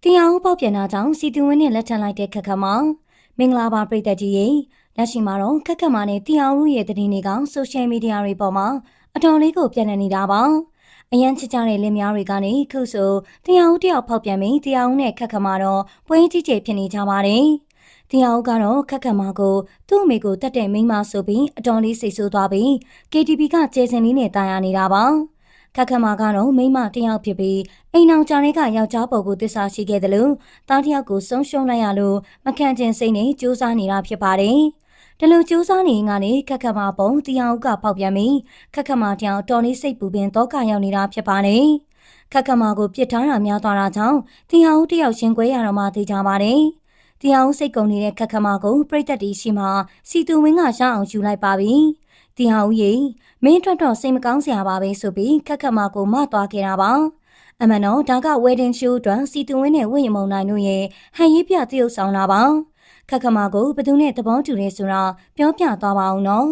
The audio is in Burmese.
တရားဥပဒေနာကြောင့်စီတူဝင်းနဲ့လက်ထပ်လိုက်တဲ့ခက်ခက်မှာမင်္ဂလာပါပြည်သက်ကြီးရေလက်ရှိမှာတော့ခက်ခက်မှာနဲ့တရားဥရဲ့သတင်းတွေကဆိုရှယ်မီဒီယာတွေပေါ်မှာအတော်လေးကိုပြန့်နှံ့နေတာပါအရန်ချစ်ကြတဲ့လင်မယားတွေကနေခုဆိုတရားဥတယောက်ဖောက်ပြန်ပြီးတရားဥနဲ့ခက်ခက်မှာတော့ပွဲကြီးကျယ်ဖြစ်နေကြပါတယ်တရားဥကတော့ခက်ခက်မှာကိုသူ့အမေကိုတတ်တဲ့မိန်းမဆိုပြီးအတော်လေးစိတ်ဆိုးသွားပြီး KTV ကကျေစင်လေးနဲ့တာယာနေတာပါခက်ခက်မာကတော့မိမတယောက်ဖြစ်ပြီးအိမ်အောင်ကြားတွေကယောက်ျားပေါ်ကိုတစ္ဆာရှိခဲ့တယ်လို့တားတယောက်ကိုဆုံးရှုံးလိုက်ရလို့မခံကျင်စိတ်နဲ့ကြိုးစားနေတာဖြစ်ပါတယ်။ဒီလိုကြိုးစားနေရင်ကနေခက်ခက်မာပုံတရားဥကပေါက်ပြန်ပြီးခက်ခက်မာတယောက်တော်လေးစိတ်ပူပင်တော့ကရောက်နေတာဖြစ်ပါတယ်။ခက်ခက်မာကိုပြစ်ထားတာများသွားတာကြောင့်တရားဥတယောက်ရှင်ကွဲရတော့မှသိကြပါတယ်။တရားဥစိတ်ကုန်နေတဲ့ခက်ခက်မာကိုပြိတ္တတီရှိမှစီတူဝင်းကရအောင်ယူလိုက်ပါပြီ။တရားဥရေမင်းထွက်တော့စိတ်မကောင်းစရာပါပဲဆိုပြီးခက်ခက်မာကိုမသွားခဲ့တာပါအမှန်တော့ဒါက wedding show အတွက်စီတူဝင်းနဲ့ဝင့်ရမုံနိုင်တို့ရဲ့ဟန်ရေးပြတရုပ်ဆောင်တာပါခက်ခက်မာကိုဘယ်သူနဲ့သဘောတူလဲဆိုတာပြောပြသွားပါအောင်နော်